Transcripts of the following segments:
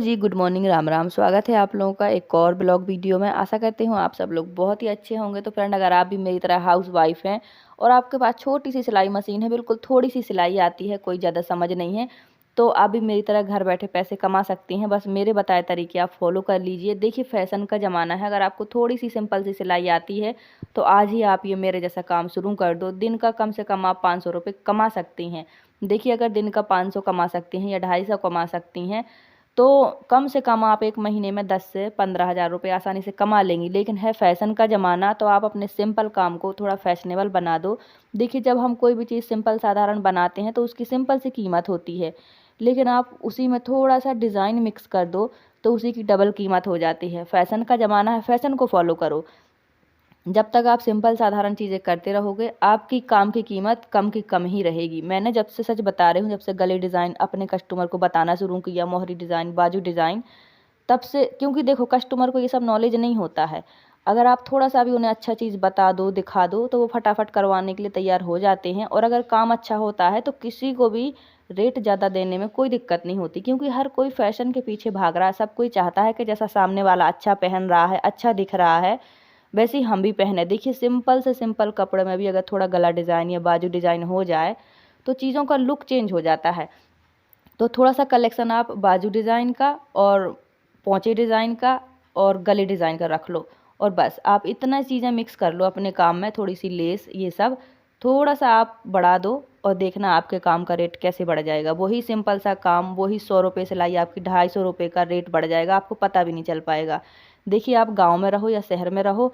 जी, good morning, Ram Ram. स्वागत है आप लोगों का एक और ब्लॉग वीडियो में। आशा करती हूँ आप सब लोग बहुत ही अच्छे होंगे। तो फ्रेंड, अगर आप भी मेरी तरह हाउस वाइफ हैं और आपके पास छोटी सी सिलाई मशीन है, बिल्कुल थोड़ी सी सिलाई आती है, कोई ज़्यादा समझ नहीं है, तो आप भी मेरी तरह घर बैठे पैसे कमा सकती हैं। बस मेरे बताए तरीके आप फॉलो कर लीजिए। देखिए, फैशन का ज़माना है। अगर आपको थोड़ी सी सिंपल सी सिलाई आती है तो आज ही आप ये मेरे जैसा काम शुरू कर दो। दिन का कम से कम आप 500 रुपये कमा सकती हैं। देखिए, अगर दिन का 500 कमा सकती हैं या 250 कमा सकती हैं तो कम से कम आप एक महीने में 10 से 15 हज़ार रुपये आसानी से कमा लेंगी। लेकिन है फैशन का ज़माना, तो आप अपने सिंपल काम को थोड़ा फैशनेबल बना दो। देखिए, जब हम कोई भी चीज़ सिंपल साधारण बनाते हैं तो उसकी सिंपल सी कीमत होती है, लेकिन आप उसी में थोड़ा सा डिज़ाइन मिक्स कर दो तो उसी की डबल कीमत हो जाती है। फैशन का ज़माना है, फैशन को फॉलो करो। जब तक आप सिंपल साधारण चीज़ें करते रहोगे, आपकी काम की कीमत कम की कम ही रहेगी। मैंने जब से, सच बता रही हूँ, जब से गले डिज़ाइन अपने कस्टमर को बताना शुरू किया, मोहरी डिज़ाइन, बाजू डिज़ाइन, तब से, क्योंकि देखो कस्टमर को ये सब नॉलेज नहीं होता है। अगर आप थोड़ा सा भी उन्हें अच्छा चीज़ बता दो, दिखा दो, तो वो फटाफट करवाने के लिए तैयार हो जाते हैं। और अगर काम अच्छा होता है तो किसी को भी रेट ज़्यादा देने में कोई दिक्कत नहीं होती, क्योंकि हर कोई फैशन के पीछे भाग रहा है। सब कोई चाहता है कि जैसा सामने वाला अच्छा पहन रहा है, अच्छा दिख रहा है, वैसे ही हम भी पहने। देखिए, सिंपल से सिंपल कपड़े में भी अगर थोड़ा गला डिज़ाइन या बाजू डिज़ाइन हो जाए तो चीज़ों का लुक चेंज हो जाता है। तो थोड़ा सा कलेक्शन आप बाजू डिज़ाइन का और पोंचे डिज़ाइन का और गले डिज़ाइन का रख लो, और बस आप इतना चीज़ें मिक्स कर लो अपने काम में। थोड़ी सी लेस, ये सब थोड़ा सा आप बढ़ा दो और देखना आपके काम का रेट कैसे बढ़ जाएगा। वही सिंपल सा काम, वही 100 रुपये सिलाई, आपकी 250 रुपये का रेट बढ़ जाएगा, आपको पता भी नहीं चल पाएगा। देखिए, आप गांव में रहो या शहर में रहो,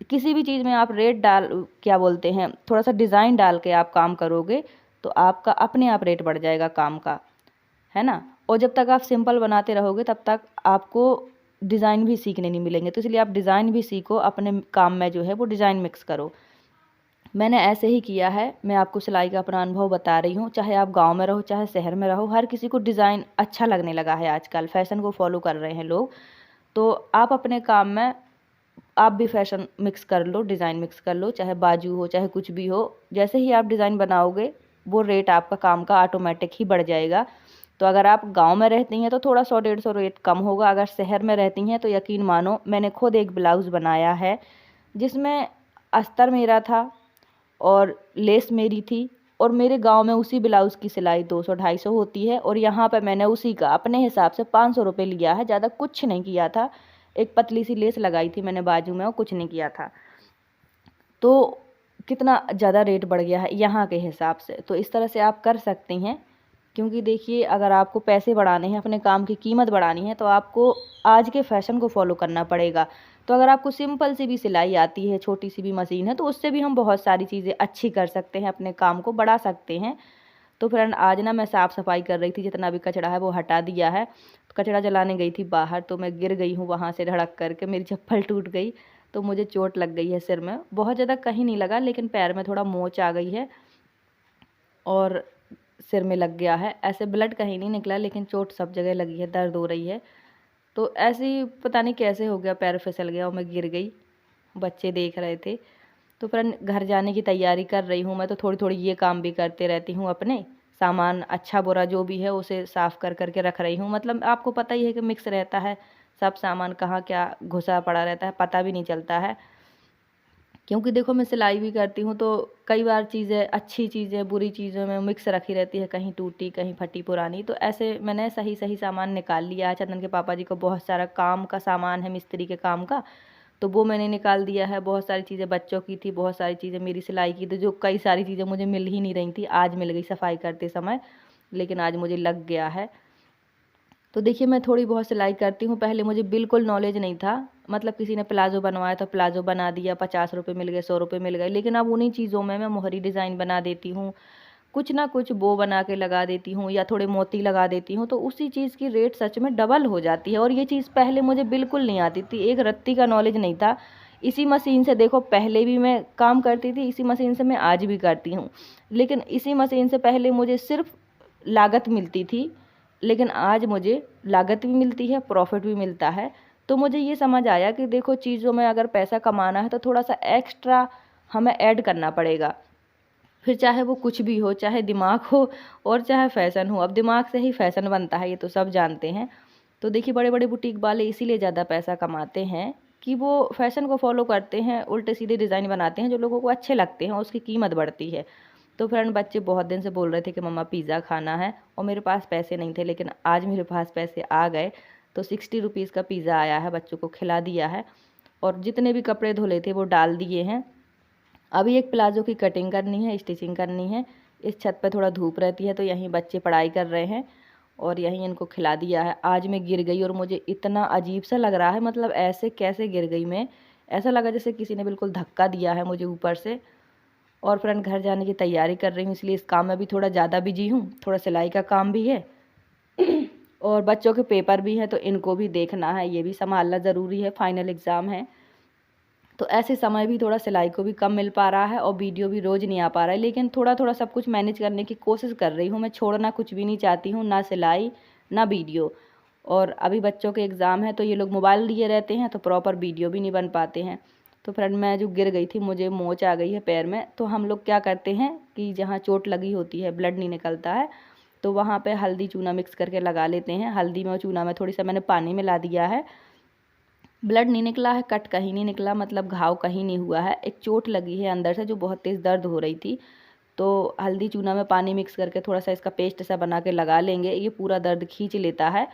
किसी भी चीज़ में आप रेट डाल, क्या बोलते हैं, थोड़ा सा डिज़ाइन डाल के आप काम करोगे तो आपका अपने आप रेट बढ़ जाएगा काम का, है ना। और जब तक आप सिंपल बनाते रहोगे तब तक आपको डिज़ाइन भी सीखने नहीं मिलेंगे। तो इसलिए आप डिज़ाइन भी सीखो, अपने काम में जो है वो डिज़ाइन मिक्स करो। मैंने ऐसे ही किया है, मैं आपको सिलाई का अपना अनुभव बता रही हूँ। चाहे आप गांव में रहो चाहे शहर में रहो, हर किसी को डिज़ाइन अच्छा लगने लगा है आजकल, फैशन को फॉलो कर रहे हैं लोग। तो आप अपने काम में आप भी फैशन मिक्स कर लो, डिज़ाइन मिक्स कर लो, चाहे बाजू हो चाहे कुछ भी हो। जैसे ही आप डिज़ाइन बनाओगे वो रेट आपका काम का ऑटोमेटिक ही बढ़ जाएगा। तो अगर आप गांव में रहती हैं तो थोड़ा 100-150 रेट कम होगा। अगर शहर में रहती हैं तो यकीन मानो, मैंने खुद एक ब्लाउज़ बनाया है जिसमें अस्तर मेरा था और लेस मेरी थी, और मेरे गांव में उसी ब्लाउज़ की सिलाई 200-250 होती है, और यहाँ पर मैंने उसी का अपने हिसाब से 500 रुपये लिया है, ज़्यादा कुछ नहीं किया था। एक पतली सी लेस लगाई थी मैंने बाजू में और कुछ नहीं किया था। तो कितना ज़्यादा रेट बढ़ गया है यहाँ के हिसाब से। तो इस तरह से आप कर सकती हैं, क्योंकि देखिए, अगर आपको पैसे बढ़ाने हैं, अपने काम की कीमत बढ़ानी है, तो आपको आज के फैशन को फॉलो करना पड़ेगा। तो अगर आपको सिंपल सी भी सिलाई आती है, छोटी सी भी मशीन है, तो उससे भी हम बहुत सारी चीज़ें अच्छी कर सकते हैं, अपने काम को बढ़ा सकते हैं। तो फ्रेंड, आज ना मैं साफ़ सफाई कर रही थी, जितना भी कचरा है वो हटा दिया है। तो कचरा जलाने गई थी बाहर, तो मैं गिर गई हूँ वहाँ से धड़क करके, मेरी चप्पल टूट गई। तो मुझे चोट लग गई है सिर में, बहुत ज़्यादा कहीं नहीं लगा, लेकिन पैर में थोड़ा मोच आ गई है और सिर में लग गया है। ऐसे ब्लड कहीं नहीं निकला, लेकिन चोट सब जगह लगी है, दर्द हो रही है। तो ऐसे ही पता नहीं कैसे हो गया, पैर फिसल गया और मैं गिर गई। बच्चे देख रहे थे। तो फ्रेंड, घर जाने की तैयारी कर रही हूँ मैं, तो थोड़ी थोड़ी ये काम भी करते रहती हूँ। अपने सामान अच्छा बुरा जो भी है उसे साफ़ कर करके रख रही हूँ। मतलब आपको पता ही है कि मिक्स रहता है, सब सामान कहाँ क्या घुसा पड़ा रहता है, पता भी नहीं चलता है। क्योंकि देखो, मैं सिलाई भी करती हूँ तो कई बार चीज़ें, अच्छी चीज़ें बुरी चीज़ों में मिक्स रखी रहती है, कहीं टूटी कहीं फटी पुरानी। तो ऐसे मैंने सही सही सामान निकाल लिया है। चंदन के पापा जी को बहुत सारा काम का सामान है, मिस्त्री के काम का, तो वो मैंने निकाल दिया है। बहुत सारी चीज़ें बच्चों की थी, बहुत सारी चीज़ें मेरी सिलाई की थी, जो कई सारी चीज़ें मुझे मिल ही नहीं रही थी, आज मिल गई सफाई करते समय, लेकिन आज मुझे लग गया है। तो देखिए, मैं थोड़ी बहुत सिलाई करती हूँ। पहले मुझे बिल्कुल नॉलेज नहीं था, मतलब किसी ने प्लाज़ो बनवाया तो प्लाज़ो बना दिया, 50 रुपये मिल गए, 100 रुपये मिल गए। लेकिन अब उन्हीं चीज़ों में मैं मोहरी डिज़ाइन बना देती हूँ, कुछ ना कुछ बो बना के लगा देती हूँ या थोड़े मोती लगा देती हूँ, तो उसी चीज़ की रेट सच में डबल हो जाती है। और ये चीज़ पहले मुझे बिल्कुल नहीं आती थी, एक रत्ती का नॉलेज नहीं था। इसी मशीन से देखो, पहले भी मैं काम करती थी, इसी मशीन से मैं आज भी करती हूँ। लेकिन इसी मशीन से पहले मुझे सिर्फ लागत मिलती थी, लेकिन आज मुझे लागत भी मिलती है, प्रॉफिट भी मिलता है। तो मुझे ये समझ आया कि देखो, चीज़ों में अगर पैसा कमाना है तो थोड़ा सा एक्स्ट्रा हमें ऐड करना पड़ेगा। फिर चाहे वो कुछ भी हो, चाहे दिमाग हो और चाहे फैशन हो। अब दिमाग से ही फैशन बनता है, ये तो सब जानते हैं। तो देखिए बड़े बड़े बुटीक वाले इसीलिए ज़्यादा पैसा कमाते हैं कि वो फैशन को फॉलो करते हैं, उल्टे सीधे डिज़ाइन बनाते हैं जो लोगों को अच्छे लगते हैं, उसकी कीमत बढ़ती है। तो फ्रेंड बच्चे बहुत दिन से बोल रहे थे कि मम्मा पिज़्ज़ा खाना है, और मेरे पास पैसे नहीं थे, लेकिन आज मेरे पास पैसे आ गए। तो 60 रुपीज़ का पिज़्ज़ा आया है, बच्चों को खिला दिया है, और जितने भी कपड़े धुले थे वो डाल दिए हैं। अभी एक प्लाज़ो की कटिंग करनी है, स्टिचिंग करनी है। इस छत पे थोड़ा धूप रहती है तो यहीं बच्चे पढ़ाई कर रहे हैं, और यहीं इनको खिला दिया है। आज मैं गिर गई और मुझे इतना अजीब सा लग रहा है, मतलब ऐसे कैसे गिर गई मैं, ऐसा लगा जैसे किसी ने बिल्कुल धक्का दिया है मुझे ऊपर से। और फ्रेंड घर जाने की तैयारी कर रही हूँ, इसलिए इस काम में भी थोड़ा ज़्यादा बिजी हूँ। थोड़ा सिलाई का काम भी है और बच्चों के पेपर भी हैं, तो इनको भी देखना है, ये भी संभालना ज़रूरी है, फाइनल एग्ज़ाम है। तो ऐसे समय भी थोड़ा सिलाई को भी कम मिल पा रहा है और वीडियो भी रोज़ नहीं आ पा रहा है, लेकिन थोड़ा थोड़ा सब कुछ मैनेज करने की कोशिश कर रही हूँ। मैं छोड़ना कुछ भी नहीं चाहती हूँ, ना सिलाई ना वीडियो। और अभी बच्चों के एग्ज़ाम है तो ये लोग मोबाइल लिए रहते हैं, तो प्रॉपर वीडियो भी नहीं बन पाते हैं। तो फ्रेंड मैं जो गिर गई थी, मुझे मोच आ गई है पैर में। तो हम लोग क्या करते हैं कि जहाँ चोट लगी होती है, ब्लड नहीं निकलता है, तो वहाँ पे हल्दी चूना मिक्स करके लगा लेते हैं। हल्दी में और चूना में थोड़ी सा मैंने पानी मिला दिया है। ब्लड नहीं निकला है, कट कहीं नहीं निकला, मतलब घाव कहीं नहीं हुआ है। एक चोट लगी है अंदर से जो बहुत तेज़ दर्द हो रही थी। तो हल्दी चूना में पानी मिक्स करके थोड़ा सा इसका पेस्ट सा बना के लगा लेंगे, ये पूरा दर्द खींच लेता है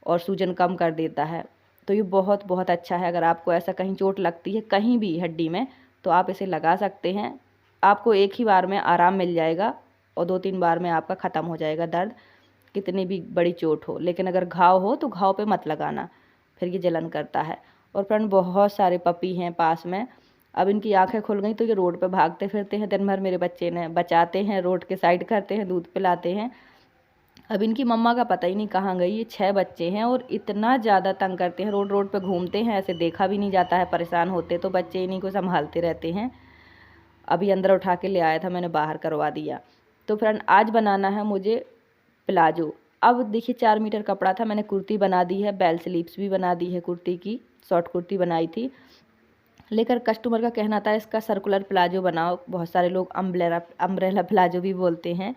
और सूजन कम कर देता है। तो ये बहुत बहुत अच्छा है। अगर आपको ऐसा कहीं चोट लगती है कहीं भी हड्डी में, तो आप इसे लगा सकते हैं। आपको एक ही बार में आराम मिल जाएगा और 2-3 बार में आपका ख़त्म हो जाएगा दर्द, कितनी भी बड़ी चोट हो। लेकिन अगर घाव हो तो घाव पे मत लगाना, फिर ये जलन करता है। और फ्रेंड बहुत सारे पपी हैं पास में। अब इनकी आंखें खुल गई तो ये रोड पे भागते फिरते हैं दिन भर। मेरे बच्चे ने बचाते हैं, रोड के साइड करते हैं, दूध पिलाते हैं। अब इनकी मम्मा का पता ही नहीं कहाँ गई। ये 6 बच्चे हैं और इतना ज़्यादा तंग करते हैं, रोड रोड पे घूमते हैं, ऐसे देखा भी नहीं जाता है। परेशान होते तो बच्चे इन्हीं को संभालते रहते हैं। अभी अंदर उठा के ले आया था, मैंने बाहर करवा दिया। तो फ्रेंड आज बनाना है मुझे प्लाजो। अब देखिए 4 मीटर कपड़ा था, मैंने कुर्ती बना दी है, बेल स्लीव्स भी बना दी है कुर्ती की, शॉर्ट कुर्ती बनाई थी। लेकर कस्टमर का कहना था इसका सर्कुलर प्लाजो बनाओ, बहुत सारे लोग अम्ब्रेला प्लाजो भी बोलते हैं।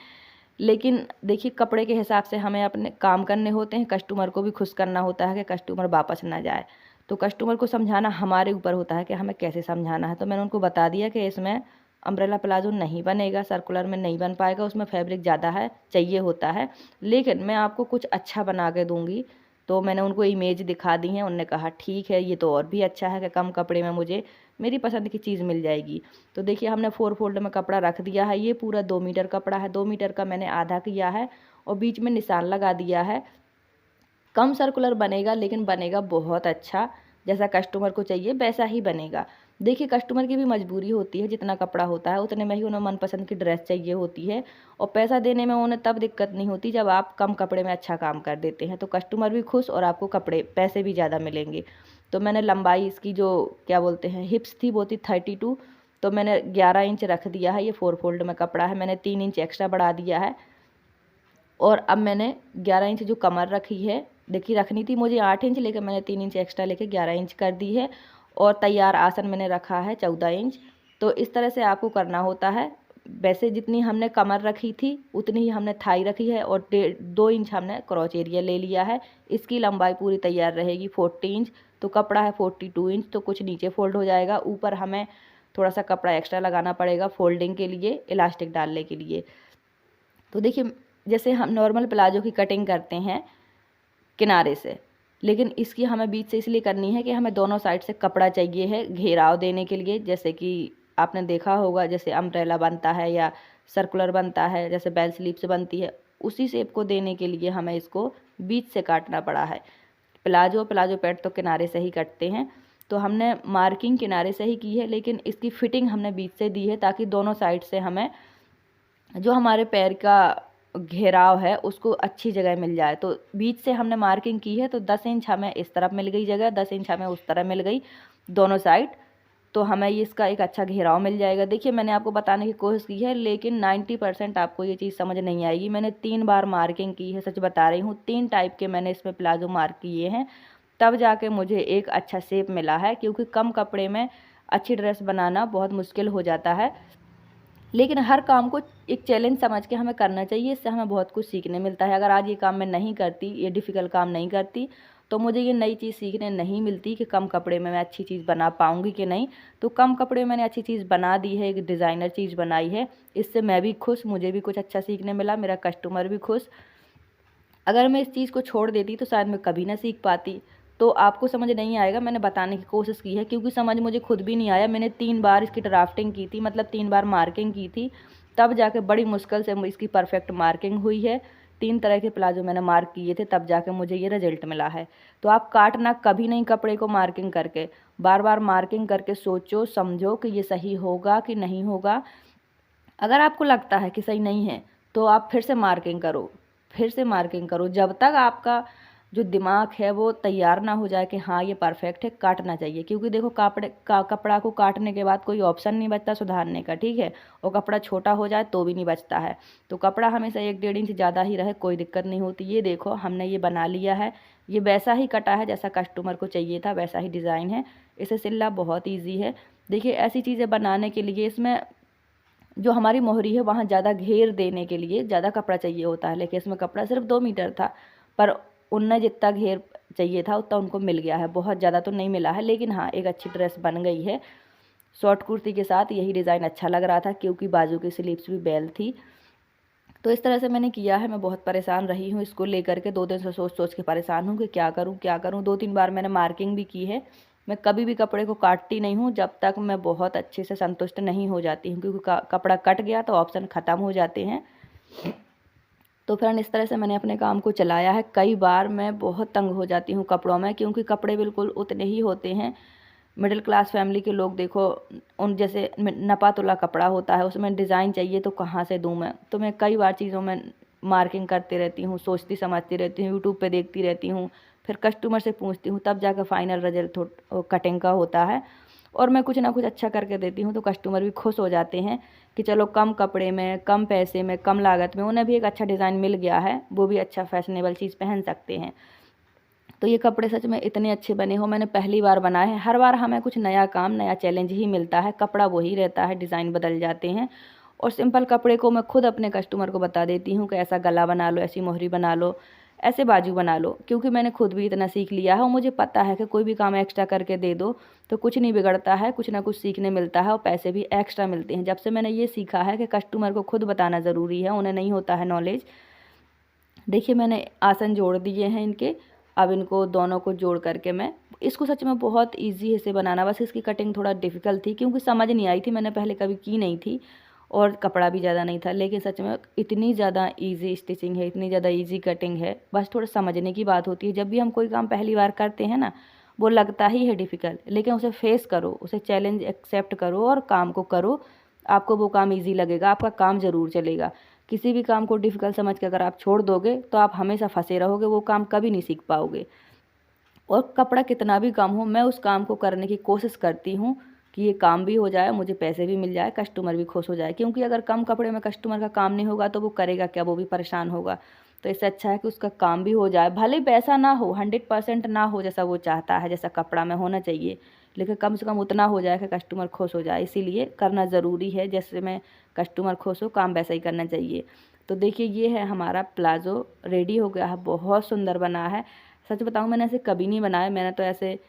लेकिन देखिए कपड़े के हिसाब से हमें अपने काम करने होते हैं, कस्टमर को भी खुश करना होता है कि कस्टमर वापस ना जाए। तो कस्टमर को समझाना हमारे ऊपर होता है कि हमें कैसे समझाना है। तो मैंने उनको बता दिया कि इसमें अम्ब्रेला प्लाजो नहीं बनेगा, सर्कुलर में नहीं बन पाएगा, उसमें फैब्रिक ज़्यादा है, चाहिए होता है, लेकिन मैं आपको कुछ अच्छा बना के दूँगी। तो मैंने उनको इमेज दिखा दी है, उन्होंने कहा ठीक है, ये तो और भी अच्छा है कि कम कपड़े में मुझे मेरी पसंद की चीज़ मिल जाएगी। तो देखिए हमने 4 फोल्ड में कपड़ा रख दिया है। ये पूरा 2 मीटर कपड़ा है, 2 मीटर का मैंने आधा किया है और बीच में निशान लगा दिया है। कम सर्कुलर बनेगा लेकिन बनेगा बहुत अच्छा, जैसा कस्टमर को चाहिए वैसा ही बनेगा। देखिए कस्टमर की भी मजबूरी होती है, जितना कपड़ा होता है उतने में ही उन्हें मनपसंद की ड्रेस चाहिए होती है, और पैसा देने में उन्हें तब दिक्कत नहीं होती जब आप कम कपड़े में अच्छा काम कर देते हैं। तो कस्टमर भी खुश और आपको कपड़े पैसे भी ज़्यादा मिलेंगे। तो मैंने लंबाई इसकी जो क्या बोलते हैं हिप्स थी वो थी 32, तो मैंने 11 इंच रख दिया है। ये 4 फोल्ड में कपड़ा है, मैंने 3 इंच एक्स्ट्रा बढ़ा दिया है। और अब मैंने 11 इंच जो कमर रखी है, देखिए रखनी थी मुझे 8 इंच, लेकिन मैंने 3 इंच एक्स्ट्रा लेके 11 इंच कर दी है। और तैयार आसन मैंने रखा है 14 इंच। तो इस तरह से आपको करना होता है। वैसे जितनी हमने कमर रखी थी उतनी ही हमने थाई रखी है, और 2 इंच हमने क्रॉच एरिया ले लिया है। इसकी लंबाई पूरी तैयार रहेगी 40 इंच। तो कपड़ा है 42 इंच, तो कुछ नीचे फोल्ड हो जाएगा, ऊपर हमें थोड़ा सा कपड़ा एक्स्ट्रा लगाना पड़ेगा फोल्डिंग के लिए, इलास्टिक डालने के लिए। तो देखिए जैसे हम नॉर्मल प्लाजो की कटिंग करते हैं किनारे से, लेकिन इसकी हमें बीच से इसलिए करनी है कि हमें दोनों साइड से कपड़ा चाहिए है घेराव देने के लिए। जैसे कि आपने देखा होगा जैसे अम्ब्रेला बनता है या सर्कुलर बनता है, जैसे बेल स्लीव्स बनती है, उसी शेप को देने के लिए हमें इसको बीच से काटना पड़ा है। प्लाजो पैंट तो किनारे से ही कटते हैं, तो हमने मार्किंग किनारे से ही की है, लेकिन इसकी फिटिंग हमने बीच से दी है ताकि दोनों साइड से हमें जो हमारे पैर का घेराव है उसको अच्छी जगह मिल जाए। तो बीच से हमने मार्किंग की है, तो 10 इंच हमें इस तरफ मिल गई जगह, 10 इंच हमें उस तरफ मिल गई दोनों साइड। तो हमें ये इसका एक अच्छा घेराव मिल जाएगा। देखिए मैंने आपको बताने की कोशिश की है, लेकिन 90% आपको ये चीज़ समझ नहीं आएगी। मैंने 3 बार मार्किंग की है, सच बता रही हूँ। 3 टाइप के मैंने इसमें प्लाजो मार्क किए हैं, तब जाके मुझे एक अच्छा शेप मिला है, क्योंकि कम कपड़े में अच्छी ड्रेस बनाना बहुत मुश्किल हो जाता है। लेकिन हर काम को एक चैलेंज समझ के हमें करना चाहिए, इससे हमें बहुत कुछ सीखने मिलता है। अगर आज ये काम मैं नहीं करती, ये डिफ़िकल्ट काम नहीं करती, तो मुझे ये नई चीज़ सीखने नहीं मिलती कि कम कपड़े में मैं अच्छी चीज़ बना पाऊँगी कि नहीं। तो कम कपड़े में मैंने अच्छी चीज़ बना दी है, एक डिज़ाइनर चीज़ बनाई है, इससे मैं भी खुश, मुझे भी कुछ अच्छा सीखने मिला, मेरा कस्टमर भी खुश। अगर मैं इस चीज़ को छोड़ देती तो शायद मैं कभी ना सीख पाती। तो आपको समझ नहीं आएगा, मैंने बताने की कोशिश की है, क्योंकि समझ मुझे खुद भी नहीं आया। मैंने 3 बार इसकी ड्राफ्टिंग की थी, मतलब 3 बार मार्किंग की थी, तब जाके बड़ी मुश्किल से इसकी परफेक्ट मार्किंग हुई है। 3 तरह के प्लाज़ो मैंने मार्क किए थे, तब जाके मुझे ये रिज़ल्ट मिला है। तो आप काटना कभी नहीं कपड़े को मार्किंग करके, बार-बार मार्किंग करके सोचो, समझो कि ये सही होगा कि नहीं होगा। अगर आपको लगता है कि सही नहीं है, तो आप फिर से मार्किंग करो, फिर से मार्किंग करो, जब तक आपका जो दिमाग है वो तैयार ना हो जाए कि हाँ ये परफेक्ट है, काटना चाहिए। क्योंकि देखो कपड़ा को काटने के बाद कोई ऑप्शन नहीं बचता सुधारने का, ठीक है। और कपड़ा छोटा हो जाए तो भी नहीं बचता है। तो कपड़ा हमेशा 1-1.5 इंच ज़्यादा ही रहे, कोई दिक्कत नहीं होती। ये देखो हमने ये बना लिया है, ये वैसा ही कटा है जैसा कस्टमर को चाहिए था, वैसा ही डिज़ाइन है। इसे सिलना बहुत ईजी है। देखिए ऐसी चीज़ें बनाने के लिए इसमें जो हमारी मोहरी है वहाँ ज़्यादा घेर देने के लिए ज़्यादा कपड़ा चाहिए होता है, लेकिन इसमें कपड़ा सिर्फ 2 मीटर था, पर उनने जितना घेर चाहिए था उतना उनको मिल गया है। बहुत ज़्यादा तो नहीं मिला है, लेकिन हाँ एक अच्छी ड्रेस बन गई है। शॉर्ट कुर्ती के साथ यही डिज़ाइन अच्छा लग रहा था, क्योंकि बाजू की स्लीव्स भी बेल थी। तो इस तरह से मैंने किया है। मैं बहुत परेशान रही हूँ इसको लेकर के, 2 दिन से सोच सोच के परेशान हूँ कि क्या करूँ क्या करूँ। 2-3 बार मैंने मार्किंग भी की है। मैं कभी भी कपड़े को काटती नहीं हूँ जब तक मैं बहुत अच्छे से संतुष्ट नहीं हो जाती हूँ, क्योंकि कपड़ा कट गया तो ऑप्शन ख़त्म हो जाते हैं। तो फ्रेंड इस तरह से मैंने अपने काम को चलाया है। कई बार मैं बहुत तंग हो जाती हूँ कपड़ों में, क्योंकि कपड़े बिल्कुल उतने ही होते हैं। मिडिल क्लास फैमिली के लोग देखो, उन जैसे नपा तुला कपड़ा होता है, उसमें डिज़ाइन चाहिए तो कहाँ से दूँ मैं। तो मैं कई बार चीज़ों में मार्किंग करती रहती हूँ, सोचती समझती रहती हूँ, यूट्यूब पे देखती रहती हूँ, फिर कस्टमर से पूछती हूँ, तब जाकर फाइनल रिजल्ट कटिंग का होता है। और मैं कुछ ना कुछ अच्छा करके देती हूँ तो कस्टमर भी खुश हो जाते हैं कि चलो कम कपड़े में, कम पैसे में, कम लागत में उन्हें भी एक अच्छा डिज़ाइन मिल गया है, वो भी अच्छा फैशनेबल चीज़ पहन सकते हैं। तो ये कपड़े सच में इतने अच्छे बने हो, मैंने पहली बार बनाए हैं। हर बार हमें कुछ नया काम, नया चैलेंज ही मिलता है, कपड़ा वही रहता है, डिज़ाइन बदल जाते हैं। और सिंपल कपड़े को मैं खुद अपने कस्टमर को बता देती हूँ कि ऐसा गला बना लो, ऐसी मोहरी बना लो, ऐसे बाजू बना लो, क्योंकि मैंने खुद भी इतना सीख लिया है और मुझे पता है कि कोई भी काम एक्स्ट्रा करके दे दो तो कुछ नहीं बिगड़ता है, कुछ ना कुछ सीखने मिलता है और पैसे भी एक्स्ट्रा मिलते हैं। जब से मैंने ये सीखा है कि कस्टमर को खुद बताना ज़रूरी है, उन्हें नहीं होता है नॉलेज। देखिए मैंने आसन जोड़ दिए हैं इनके, अब इनको दोनों को जोड़ करके मैं इसको सच में बहुत ईजी है इसे बनाना। बस इसकी कटिंग थोड़ा डिफ़िकल्ट थी, क्योंकि समझ नहीं आई थी, मैंने पहले कभी की नहीं थी और कपड़ा भी ज़्यादा नहीं था। लेकिन सच में इतनी ज़्यादा ईजी स्टिचिंग है, इतनी ज़्यादा ईजी कटिंग है, बस थोड़ा समझने की बात होती है। जब भी हम कोई काम पहली बार करते हैं ना, वो लगता ही है डिफ़िकल्ट, लेकिन उसे फेस करो, उसे चैलेंज एक्सेप्ट करो और काम को करो, आपको वो काम ईजी लगेगा, आपका काम ज़रूर चलेगा। किसी भी काम को डिफ़िकल्ट समझ के अगर आप छोड़ दोगे तो आप हमेशा फंसे रहोगे, वो काम कभी नहीं सीख पाओगे। और कपड़ा कितना भी कम हो, मैं उस काम को करने की कोशिश करती हूँ कि ये काम भी हो जाए, मुझे पैसे भी मिल जाए, कस्टमर भी खुश हो जाए। क्योंकि अगर कम कपड़े में कस्टमर का काम नहीं होगा तो वो करेगा क्या, वो भी परेशान होगा। तो इससे अच्छा है कि उसका काम भी हो जाए, भले पैसा ना हो, 100% ना हो जैसा वो चाहता है, जैसा कपड़ा में होना चाहिए, लेकिन कम से कम उतना हो जाए कि कस्टमर खुश हो जाए। इसीलिए करना ज़रूरी है, जैसे में कस्टमर खुश हो, काम वैसा ही करना चाहिए। तो देखिए ये है हमारा प्लाज़ो, रेडी हो गया है, बहुत सुंदर बना है। सच बताऊँ मैंने ऐसे कभी नहीं बनाया, मैंने तो ऐसे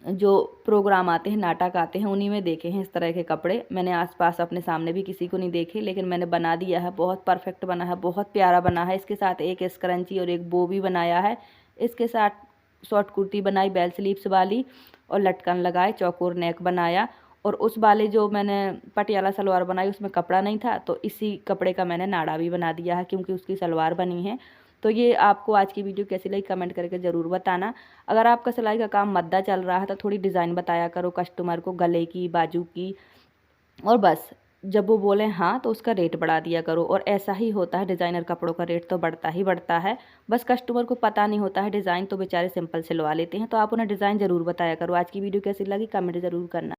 जो प्रोग्राम आते हैं, नाटक आते हैं, उन्हीं में देखे हैं इस तरह के कपड़े। मैंने आस-पास अपने सामने भी किसी को नहीं देखे, लेकिन मैंने बना दिया है। बहुत परफेक्ट बना है, बहुत प्यारा बना है। इसके साथ एक स्क्रंची और एक बो भी बनाया है। इसके साथ शॉर्ट कुर्ती बनाई बेल स्लीव्स वाली और लटकन लगाए, चौकोर नेक बनाया। और उस वाले जो मैंने पटियाला सलवार बनाई उसमें कपड़ा नहीं था, तो इसी कपड़े का मैंने नाड़ा भी बना दिया है, क्योंकि उसकी सलवार बनी है। तो ये आपको आज की वीडियो कैसी लगी कमेंट करके ज़रूर बताना। अगर आपका सिलाई का काम मद्दा चल रहा है तो थोड़ी डिज़ाइन बताया करो कस्टमर को, गले की, बाजू की, और बस जब वो बोले हाँ तो उसका रेट बढ़ा दिया करो। और ऐसा ही होता है, डिज़ाइनर कपड़ों का रेट तो बढ़ता ही बढ़ता है। बस कस्टमर को पता नहीं होता है डिज़ाइन, तो बेचारे सिंपल सिलवा लेते हैं। तो आप उन्हें डिज़ाइन ज़रूर बताया करो। आज की वीडियो कैसी लगी कमेंट ज़रूर करना।